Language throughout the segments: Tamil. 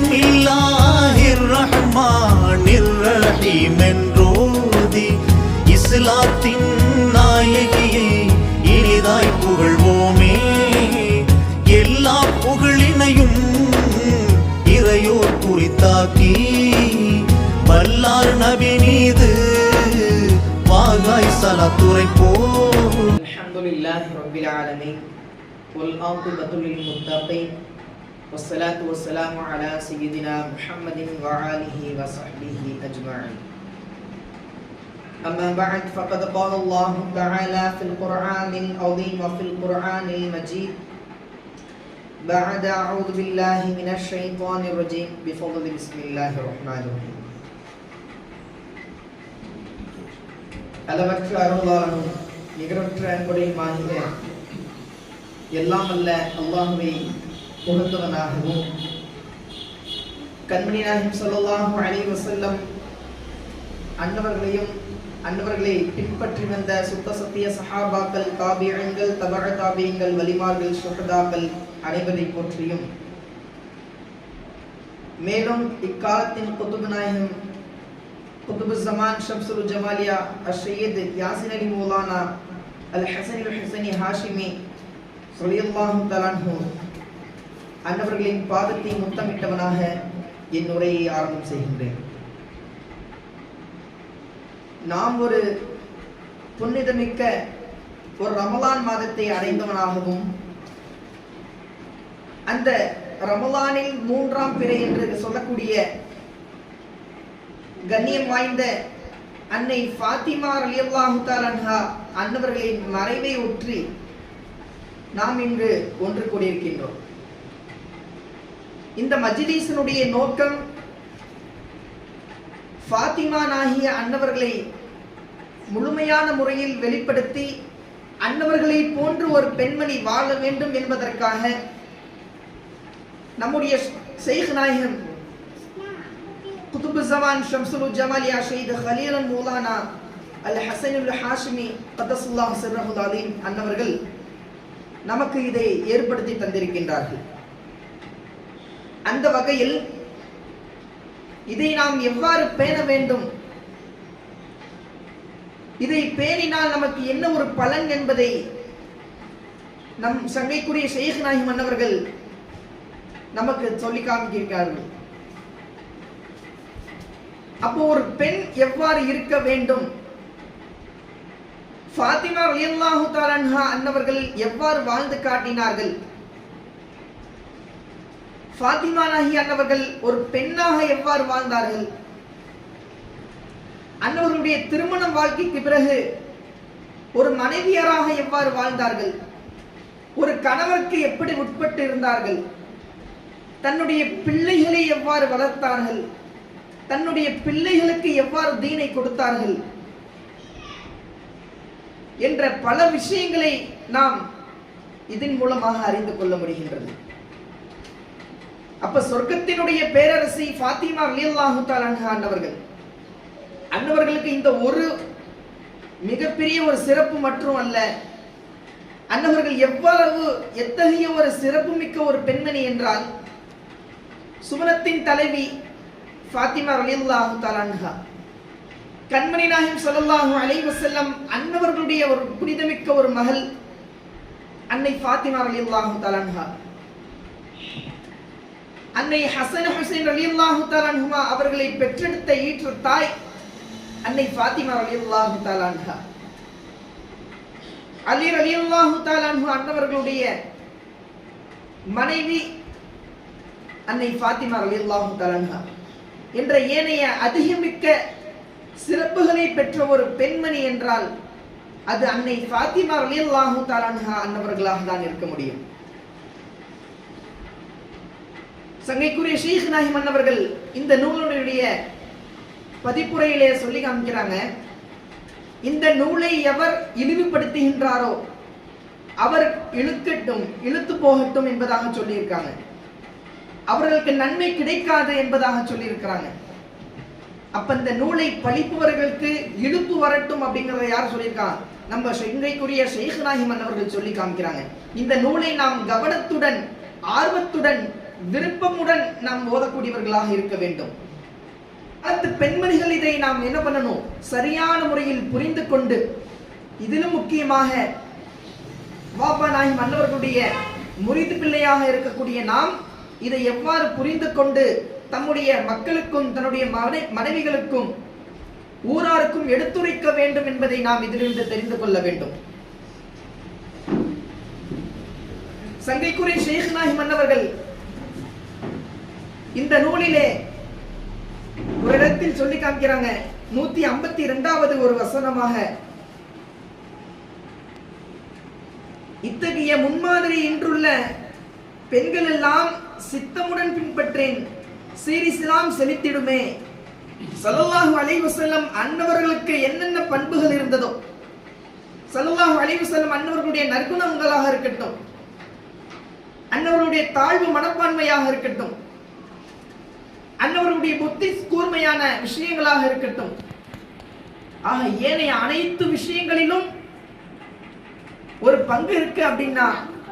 பிஸ்மில்லாஹிர் ரஹ்மானிர் ரஹீம் என்றோதி இஸ்லாத்தின் நாயகியை இனிதாய் புகழ்வோமே. எல்லா புகழினையும் இறையோர் குறித்தாக்கி வல்லார் நபி மீது வாகாய் சலாத்துரைப்போம். அல்ஹம்துலில்லாஹி ரப்பில் ஆலமீன் வல் ஆகிபத்து லில் முத்தகீன் வஸ்ஸலாத்து வஸ்ஸலாமு அலா சய்யிதினா முஹம்மதின் வ ஆலிஹி வ ஸஹ்பிஹி அஜ்மஈன். أما بعد فقد قال الله تعالى في القرآن العظيم وفي القرآن المجيد بعد أعوذ بالله من الشيطان الرجيم بفضل بسم الله الرحمن الرحيم. அளவற்ற அருளாளனும் நிகரற்ற அன்புடையுமாகிய எல்லாம் அல்ல அல்லாஹ்வை புகழ்ந்தவனாகவும் கண்மணி நாயகம் ஸல்லல்லாஹு அலைஹி வஸல்லம் அன்னவர்களையும் அன்னவர்களை பின்பற்றி வந்த சுத்த சத்திய சஹாபாக்கள், தாபிஈன்கள், தபஅ தாபிஈன்கள், வலிமார்கள், ஷுஹதாக்கள் அனைவரை போற்றியும் மேலும் இக்காலத்தின் குதுப் நாயகம் குதுப் ஸமான் ஷம்சுல் ஜமாலியா அஷ்ஷையத் யாசின் அலி மௌலானா அல் ஹஸன் அல் ஹுசைனி ஹாஷிமி ரலியல்லாஹு தஆலா அன்ஹு அன்னவர்களின் பாதத்தை முத்தமிட்டவனாக என் உரையை ஆரம்பம் செய்கின்றேன். நாம் ஒரு புனிதமிக்க ஒரு ரமலான் மாதத்தை அடைந்தவனாகவும் அந்த ரமலானில் 3ஆம் பிறை என்று சொல்லக்கூடிய கண்ணியம் வாய்ந்த அன்னை ஃபாத்திமா ரலியல்லாஹு தஆலா அன்ஹா அன்னவர்களின் மறைவை ஒற்றி நாம் இன்று ஒன்று கூடியிருக்கின்றோம். இந்த மஜ்லிஸினுடைய நோக்கம் ஃபாத்திமா நாகிய அன்னவர்களை முழுமையான முறையில் வெளிப்படுத்தி அன்னவர்களை போன்று ஒரு பெண்மணி வாழ வேண்டும் என்பதற்காக நம்முடைய ஷேக் நாயகம் குதுப் ஸமான் ஷம்சுல் ஜமாலியா ஷஹீத் கலீல் மௌலானா அல் ஹஸன் அல் ஹாஷிமி கதஸல்லாஹு சிர்ரஹுல் அலீம் அன்னவர்கள் நமக்கு இதை ஏற்படுத்தி தந்திருக்கின்றார்கள். அந்த வகையில் இதை நாம் எவ்வாறு பேண வேண்டும், இதை பேணினால் நமக்கு என்ன ஒரு பலன் என்பதை நம் சங்கைக்குரிய ஷேக் நாயகம் அன்னவர்கள் நமக்கு சொல்லி காண்பிக்கிறார்கள். அப்போ ஒரு பெண் எவ்வாறு இருக்க வேண்டும், ஃபாத்திமா ரலியல்லாஹு தஆலா அன்ஹா அன்னவர்கள் எவ்வாறு வாழ்ந்து காட்டினார்கள், ஃபாத்திமா நாகி அன்னவர்கள் ஒரு பெண்ணாக எவ்வாறு வாழ்ந்தார்கள், அன்னவர்களுடைய திருமண வாழ்க்கைக்கு பிறகு ஒரு மனைவியராக எவ்வாறு வாழ்ந்தார்கள், ஒரு கணவருக்கு எப்படி உட்பட்டு இருந்தார்கள், தன்னுடைய பிள்ளைகளை எவ்வாறு வளர்த்தார்கள், தன்னுடைய பிள்ளைகளுக்கு எவ்வாறு தீனை கொடுத்தார்கள் என்ற பல விஷயங்களை நாம் இதன் மூலமாக அறிந்து கொள்ள முடிகின்றது. அப்ப சொர்க்கத்தினுடைய பேரரசி ஃபாத்திமா ரலியல்லாஹு தஆலா அன்ஹா அன்னவர்களுக்கு இந்த ஒரு மிகப்பெரிய ஒரு சிறப்பு மற்றும் அல்ல, அன்னவர்கள் எவ்வளவு எத்தகைய ஒரு சிறப்பு மிக்க ஒரு பெண்மணி என்றால், சுவனத்தின் தலைவி ஃபாத்திமா ரலியல்லாஹு தஆலா அன்ஹா கண்மணி நாயகம் ஸல்லல்லாஹு அலைஹி வஸல்லம் அன்னவர்களுடைய ஒரு புனிதமிக்க ஒரு மகள் அன்னை ஃபாத்திமா ரலியல்லாஹு தஆலா அன்ஹா. அன்னை ஹஸன் ஹுசைன் ரலியல்லாஹு தஆலா அன்ஹுமா அவர்களை பெற்றெடுத்த ஈற்ற தாய் அன்னை ஃபாத்திமா ரலியல்லாஹு தஆலா அன்ஹா. அலி ரலியல்லாஹு தஆலா அன்ஹு அன்னவர்களுடைய மனைவி அன்னை ஃபாத்திமா ரலியல்லாஹு தஆலா அன்ஹா என்ற ஏனைய அதிகமிக்க சிறப்புகளை பெற்ற ஒரு பெண்மணி என்றால் அது அன்னை ஃபாத்திமா ரலியல்லாஹு தஆலா அன்ஹா அன்னவர்களாக தான் இருக்க முடியும். சங்கைக்குரிய ஷேக் நாயகம் அன்னவர்கள் இந்த நூலுடைய பதிப்புரையிலே சொல்லி காமிக்கிறாங்க, இந்த நூலை எவர் இழிவுபடுத்துகின்றாரோ அவர் இழுக்கட்டும், இழுத்து போகட்டும் என்பதாக சொல்லியிருக்காங்க. அவர்களுக்கு நன்மை கிடைக்காது என்பதாக சொல்லியிருக்கிறாங்க. அப்ப இந்த நூலை பழிப்பவர்களுக்கு இழுப்பு வரட்டும் அப்படிங்கறத யார் சொல்லியிருக்காங்க? நம்ம சங்கைக்குரிய ஷேக் நாயகம் அன்னவர்கள் சொல்லி காமிக்கிறாங்க. இந்த நூலை நாம் கவனத்துடன் ஆர்வத்துடன் விருப்பமுடன் நாம் ஓதக்கூடியவர்களாக இருக்க வேண்டும். அந்த பெண்மணிகள் இதை நாம் என்ன பண்ணணும், சரியான முறையில் புரிந்து கொண்டு, இதிலும் முக்கியமாக வாப்பா நாயகி மன்னவர்களுடைய முறிது பிள்ளையாக இருக்கக்கூடிய நாம் இதை எவ்வாறு புரிந்து கொண்டு தம்முடைய மக்களுக்கும் தன்னுடைய மனைவிகளுக்கும் ஊராருக்கும் எடுத்துரைக்க வேண்டும் என்பதை நாம் இதிலிருந்து தெரிந்து கொள்ள வேண்டும். சங்கைக்குரிய ஷேக் நாயகி மன்னவர்கள் இந்த நூலிலே ஒரு இடத்தில் சொல்லி காமிக்கிறாங்க. 152வது ஒரு வசனமாக, இத்தகைய முன்மாதிரி இன்றுள்ள பெண்கள் எல்லாம் சித்தமுடன் பின்பற்றேன், சீரிஸ்லாம் செலுத்திடுமே. ஸல்லல்லாஹு அலைஹி வஸல்லம் அன்னவர்களுக்கு என்னென்ன பண்புகள் இருந்ததோ, ஸல்லல்லாஹு அலைஹி வஸல்லம் அன்னவர்களுடைய நற்குணங்களாக இருக்கட்டும், அன்னவர்களுடைய தாழ்வு மனப்பான்மையாக இருக்கட்டும், அன்னவர்களுடைய புத்தி கூர்மையான விஷயங்களாக இருக்கட்டும், ஆக ஏனைய அனைத்து விஷயங்களிலும் ஒரு பங்கு இருக்கு அப்படின்னா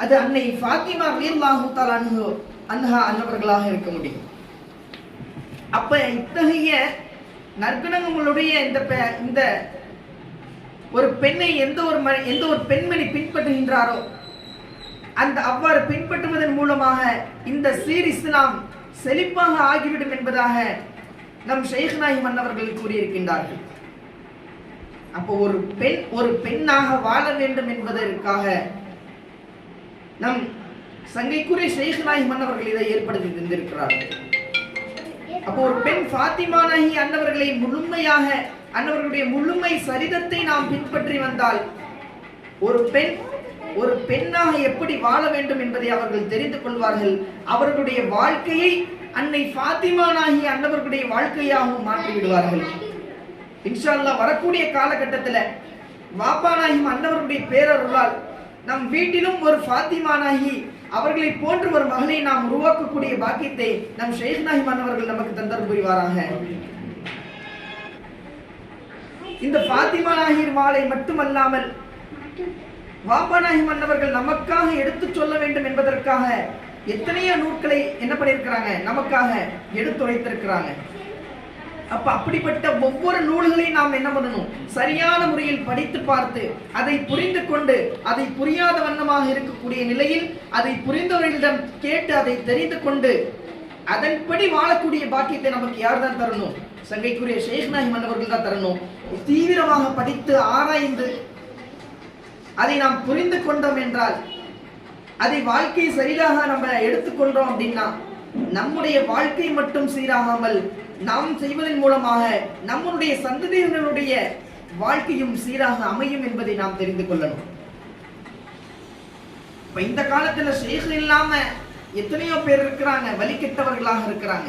அது அன்னை ஃபாத்திமா ரலியல்லாஹு தஆலா அன்ஹா அன்னவர்களாக இருக்க முடியும். அப்ப இத்தகைய நற்குணங்களுடைய இந்த ஒரு பெண்ணை எந்த ஒரு பெண்மணி பின்பற்றுகின்றாரோ அந்த அவ்வாறு பின்பற்றுவதன் மூலமாக இந்த சீர் இஸ்லாம் செழிப்பாக ஆகிவிடும் என்பதாக நம் ஷேக் நாயகி மன்னவர்கள் கூறியிருக்கின்றார்கள். அப்போ ஒரு பெண்ணாக வாழ வேண்டும் என்பதற்காக நம் சங்கைக்குரிய ஷேக் நாயகி மன்னவர்கள் இதை ஏற்படுத்தி தந்திருக்கிறார்கள். அப்போ ஒரு பெண் ஃபாத்திமா நாயகி அன்னவர்களை முழுமையாக அன்னவர்களுடைய முழுமை சரிதத்தை நாம் பின்பற்றி வந்தால் ஒரு பெண்ணாக எப்படி வாழ வேண்டும் என்பதை அவர்கள் தெரிந்து கொள்வார்கள். அவர்களுடைய வாழ்க்கையை அன்னை ஃபாத்திமா நாயகி அன்னவர்களுடைய வாழ்க்கையாகவும் மாற்றிவிடுவார்கள். இன்ஷா அல்லாஹ் வரக்கூடிய காலகட்டத்தில் வாப்பா நாயகி அன்னவர்களுடைய பேரருளால் நம் வீட்டிலும் ஒரு ஃபாத்திமா நாயகி அவர்களை போன்ற ஒரு மகனை நாம் உருவாக்கக்கூடிய பாக்கியத்தை நம் ஷேக் நாயகி மன்னவர்கள் நமக்கு தந்தர் புரிவாராக. இந்த ஃபாத்திமா நாயகி வாளை மட்டுமல்லாமல் வாப்பா நாயகி மன்னவர்கள் நமக்காக எடுத்து சொல்ல வேண்டும் என்பதற்காக எத்தனையோ நூல்களை என்ன பண்ணியிருக்கிறாங்க, நமக்காக எடுத்துரைத்திருக்கிறாங்க. அப்ப அப்படிப்பட்ட ஒவ்வொரு நூல்களையும் நாம் என்ன பண்ணணும், சரியான முறையில் படித்து பார்த்து அதை புரிந்து கொண்டு, அதை புரியாத வண்ணமாக இருக்கக்கூடிய நிலையில் அதை புரிந்தவர்களிடம் கேட்டு அதை தெரிந்து கொண்டு அதன்படி வாழக்கூடிய பாக்கியத்தை நமக்கு யார் தான் தரணும்? சங்கைக்குரிய ஷேக் நாயகி மன்னவர்கள் தான் தரணும். தீவிரமாக படித்து ஆராய்ந்து அதை நாம் புரிந்து கொண்டோம் என்றால், அதை வாழ்க்கையை சரியாக நம்ம எடுத்துக்கொண்டோம் அப்படின்னா நம்முடைய வாழ்க்கை மட்டும் சீராகாமல் நாம் செய்வதன் மூலமாக நம்முடைய சந்ததியினருடைய வாழ்க்கையும் சீராக அமையும் என்பதை நாம் தெரிந்து கொள்ளணும். இப்ப இந்த காலத்துல ஷேக் இல்லாம எத்தனையோ பேர் இருக்கிறாங்க, வழிகெட்டவர்களாக இருக்கிறாங்க.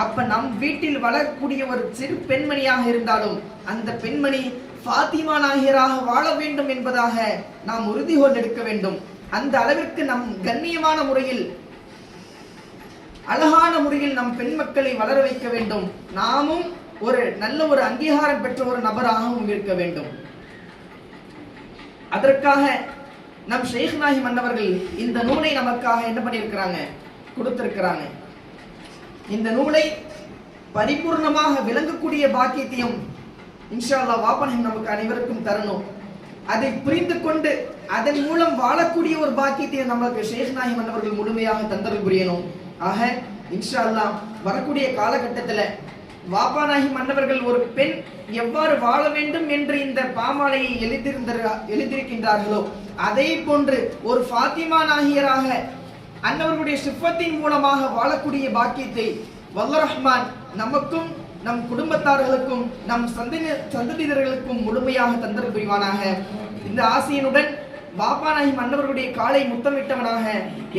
அப்ப நம் வீட்டில் வளரக்கூடிய ஒரு சிறு பெண்மணியாக இருந்தாலும் அந்த பெண்மணி ஃபாத்திமா நாயகியாக வாழ வேண்டும் என்பதாக நாம் உறுதிகோள் எடுக்க வேண்டும். அந்த அளவிற்கு நம் கண்ணியமான முறையில் அழகான முறையில் நம் பெண் மக்களை வளர வைக்க வேண்டும். நாமும் ஒரு நல்ல ஒரு அங்கீகாரம் பெற்ற ஒரு நபராகவும் இருக்க வேண்டும். அதற்காக நம் ஷேக் நாயகி மன்னவர்கள் இந்த நூலை நமக்காக என்ன பண்ணியிருக்கிறாங்க, கொடுத்திருக்கிறாங்க. இந்த நூலை பரிபூர்ணமாக விளங்கக்கூடிய பாக்கியத்தையும் இன்ஷா அல்லாஹ் வாப்பனம் நமக்கு அனைவருக்கும் தரணும். அதை புரிந்து கொண்டு அதன் மூலம் வாழக்கூடிய ஒரு பாக்கியத்தை நமக்கு ஷேக் நாயகி மன்னவர்கள் முழுமையாக தந்தருள் புரியணும். ஆக இன்ஷா அல்லாஹ் வரக்கூடிய காலகட்டத்தில் வாப்பா நாயகி மன்னவர்கள் ஒரு பெண் எவ்வாறு வாழ வேண்டும் என்று இந்த பாமாலையை எழுதியிருக்கின்றார்களோ அதே போன்று ஒரு ஃபாத்திமா நாயகியராக அன்னவர்களுடைய சிஃபத்தின் மூலமாக வாழக்கூடிய பாக்கியத்தை வல்ல ரஹ்மான் நமக்கும் நம் குடும்பத்தார்களுக்கும் நம் சந்ததியினர்களுக்கும் முழுமையாக தந்தர் புரிவானாக. இந்த ஆசையினுடன் வாப்பா நாயகி மன்னவர்களுடைய காலை முத்தமிட்டவனாக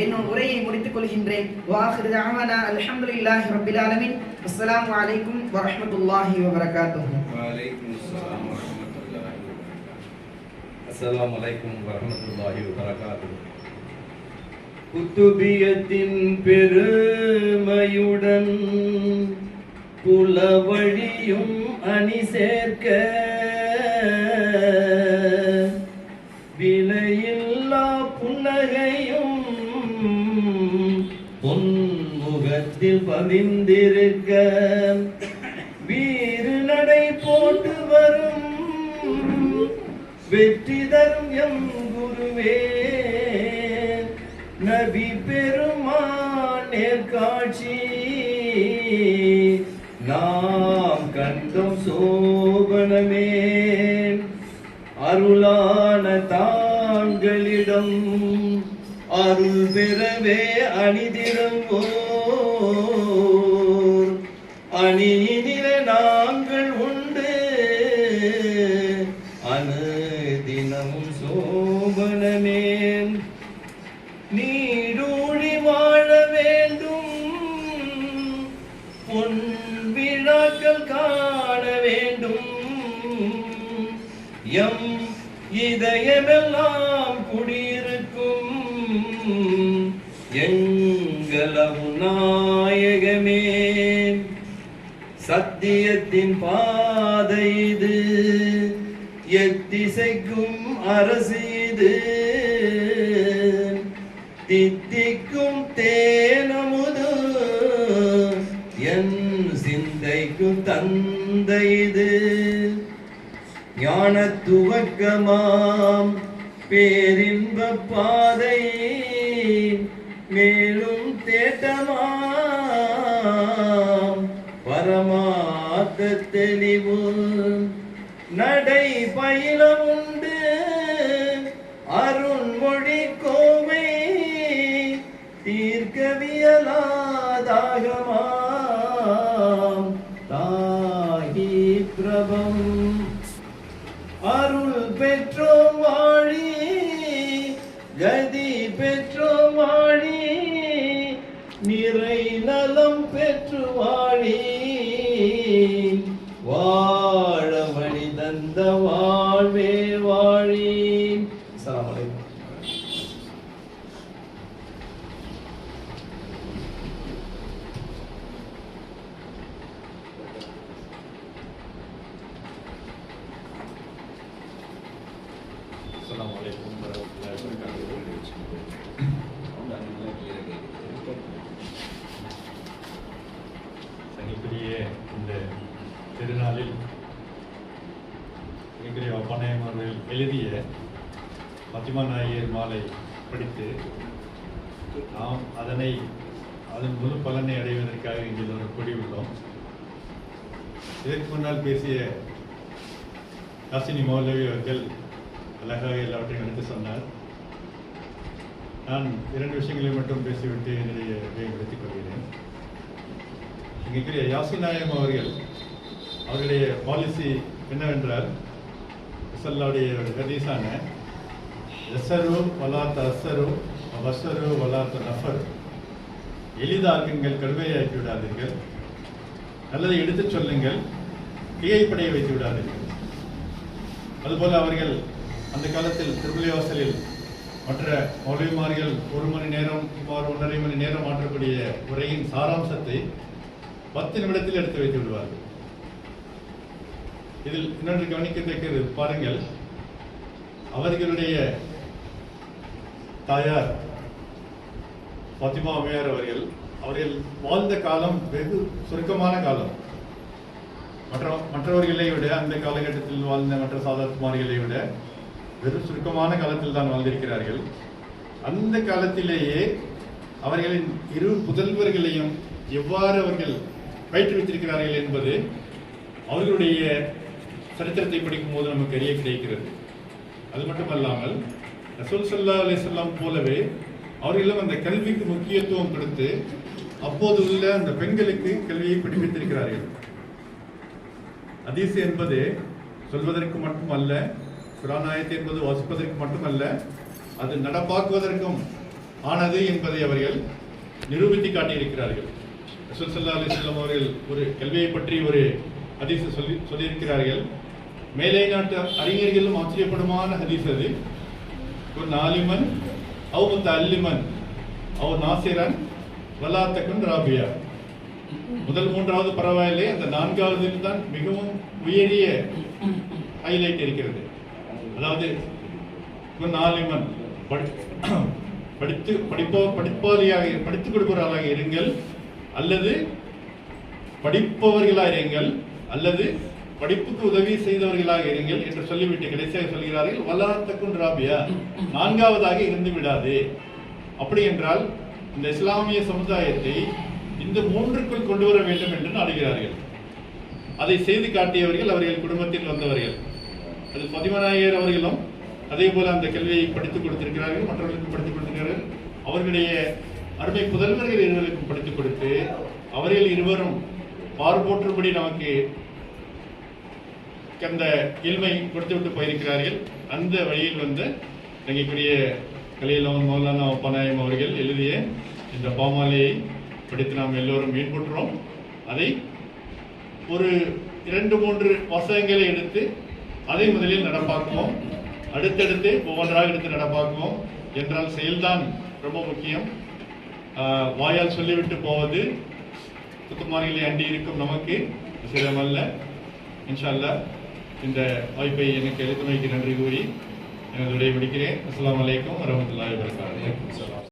என்னும் உரையை முடித்துக் கொள்கின்றேன். வாஹிரு தஅவானா அல்ஹம்துலில்லாஹி ரப்பில் ஆலமீன். அஸ்ஸலாமு அலைக்கும் வரஹ்மத்துல்லாஹி வபரகாத்துஹு. வலைக்கும் அஸ்ஸலாம் வரஹ்மத்துல்லாஹி வபரகாத்துஹு. அஸ்ஸலாமு அலைக்கும் வரஹ்மத்துல்லாஹி வபரகாத்துஹு. குத்துபியத்தின் பெருமையுடன் குலவழியும் அணி சேர்க்க விலையில்லா புன்னகையும் முகத்தில் பதிந்திருக்க வீறு நடை போட்டு வரும் வெற்றி தரும் எம் குருவே நபி பெருமான் நேர்காட்சி நாம் கண்டோம் சோபனமே அருளான தாங்களிடம் அருள் பெறவே அணிதிடுவோர் அணியினில நாங்கள் உண்டு அனுதினமும் சோபனமே நீடூழி வாழ வேண்டும் பொன் விழாக்கள் காண வேண்டும் எம் இதயமெல்லாம் குடியிருக்கும் எங்களவு நாயகமே சத்தியத்தின் பாதை இது எத்திசைக்கும் அரசு இது தித்திக்கும் தேனமுது என் சிந்தைக்கும் தந்தை இது ஞான துவக்கமாம் பேரின்ப பாதை மேலும் தேட்டமாம் பரமார்த்த தெளிவு நடை பயிலம் உண்டு அருண்மொழி கோவை தீர்க்கவியலாதாகமாம் தாகி பிரபம் அருள் பெற்றோம் வாழி கதி பெற்றோம் வாழி நிறை நலம் பெற்று வாழி வாழ வழி தந்த வாழ்வே வாழி. அஸ்ஸலாமு அலைக்கும். அஸ்ஸலாமு அலைக்கும் வரஹ்மத்துல்லாஹி வபரகாத்துஹு. சங்கிப்பிரிய இந்த திருநாளில் மிகப்பெரிய ஒப்பநாயகம் அவர்கள் எழுதிய பத்திமா நாயர் மாலை படித்து நாம் அதன் முழு பலனை அடைவதற்காக இங்கே ஒரு கூடியுள்ளோம். இதற்கு முன்னால் பேசிய காசினி மௌலவி அவர்கள் அழகாக எல்லாவற்றையும் எடுத்து சொன்னார். நான் 2 விஷயங்களை மட்டும் பேசிவிட்டு என்னுடைய உரையை முடித்துக் கொள்கிறேன். இங்கே யாசின் நாயகம் அவர்களுடைய பாலிசி என்னவென்றால் ரசூலுல்லாஹ்வுடைய ஒரு ஹதீஸான எஸ்ஸரு வலாத்த அஸ்ஸரு வஸ்ஸரு வலாத்த நஃபர், எளிதாக்குங்கள் கடுமையாக்கி விடாதீர்கள், நல்லதை எடுத்துச் சொல்லுங்கள், திகைப்படைய வைத்து விடாதீர்கள். அதுபோல அவர்கள் அந்த காலத்தில் திருப்பள்ளிவாசலில் மற்ற மௌலவிமார்கள் 1 மணி நேரம் 1.5 மணி நேரம் மாற்றக்கூடிய உரையின் சாராம்சத்தை 10 நிமிடத்தில் எடுத்து வைத்து விடுவார்கள். இதில் இன்னொன்று கவனிக்கத்தக்கது பாருங்கள், அவர்களுடைய தாயார் பாத்திமா அம்மையார் அவர்கள் வாழ்ந்த காலம் வெகு சுருக்கமான காலம். மற்றவர்களை விட அந்த காலகட்டத்தில் வாழ்ந்த மற்ற சாதாத்மார்களை விட வெறும் சுருக்கமான காலத்தில் தான் வாழ்ந்திருக்கிறார்கள். அந்த காலத்திலேயே அவர்களின் 2 புதல்வர்களையும் எவ்வாறு அவர்கள் பயிற்றுவித்திருக்கிறார்கள் என்பது அவர்களுடைய சரித்திரத்தை படிக்கும் போது நமக்கு அறிய கிடைக்கிறது. அது மட்டுமல்லாமல் ரசூல் ஸல்லல்லாஹு அலைஹி வஸல்லம் போலவே அவர்களும் அந்த கல்விக்கு முக்கியத்துவம் கொடுத்து அப்போது உள்ள அந்த பெண்களுக்கு கல்வியை படிப்பித்திருக்கிறார்கள். ஹதீஸ் என்பது சொல்வதற்கு மட்டுமல்ல, குர்ஆன் ஆயத்து என்பது வாசிப்பதற்கு மட்டுமல்ல, அது நடப்பாக்குவதற்கும் ஆனது என்பதை அவர்கள் நிரூபித்து காட்டியிருக்கிறார்கள். ரசூல் ஸல்லல்லாஹு அலைஹி வஸல்லம் அவர்கள் ஒரு கல்வியை பற்றி ஒரு ஹதீஸ் சொல்லியிருக்கிறார்கள். மேலை நாட்டு அறிஞர்களும் ஆச்சரியப்படுமான ஹதீஸ் அது. ஒரு நாலிமன் அவ் முத்தல்லிமன் அவ் நாசிரன் வலா தகுன் ராபியா. முதல் 3வது பரவாயில்லை, அந்த 4வதில் தான் மிகவும் உயரிய ஹைலைட் இருக்கிறது. அதாவது நாலிமன் படித்துக் கொடுப்பவர்களாக இருங்கள், அல்லது படிப்பவர்களாக இருங்கள், அல்லது படிப்புக்கு உதவி செய்தவர்களாக இருங்கள் என்று சொல்லிவிட்டு கடைசியாக சொல்கிறார்கள் வலா தகுன் ராபியா, நான்காவதாக இருந்து விடாது. அப்படி என்றால் இந்த இஸ்லாமிய சமுதாயத்தை இந்த மூன்றுக்குள் கொண்டு வர வேண்டும் என்று நாடுகிறார்கள். அதை செய்து காட்டியவர்கள் அவர்கள் குடும்பத்தில் வந்தவர்கள். அது ஃபாத்திமா நாயர் அவர்களும் அதே போல அந்த கல்வியை படித்துக் கொடுத்திருக்கிறார்கள், மற்றவர்களுக்கும் படித்துக் கொடுத்திருக்கிறார்கள். அவர்களுடைய அருமை புதல்வர்கள் இருவருக்கும் படித்துக் கொடுத்து அவர்கள் இருவரும் பார்போற்றும்படி நமக்கு அந்த இல்மை கொடுத்து விட்டு போயிருக்கிறார்கள். அந்த வழியில் வந்து எங்களுடைய கலையிலவன் மௌலானா பனாயம் அவர்கள் எழுதிய இந்த பாமாலையை படித்து நாம் எல்லோரும் மீன்புற்றோம். அதை ஒரு 2-3 வாசகங்களை எடுத்து அதை முதலில் நடப்பாக்குவோம், அடுத்தடுத்து ஒவ்வொன்றாக எடுத்து நடப்பாக்குவோம். என்றால் செயல்தான் ரொம்ப முக்கியம். வாயால் சொல்லிவிட்டு போவது குத்துமாரிகளை அண்டி இருக்கும் நமக்கு சிரமல்ல. இன்ஷா அல்லாஹ் இந்த வாய்ப்பை எனக்கு எடுத்துமைக்கு நன்றி கூறி எனது உரையை முடிக்கிறேன். அஸ்ஸலாமு அலைக்கும் வரஹ்மத்துல்லாஹி வபரகாத்துஹு.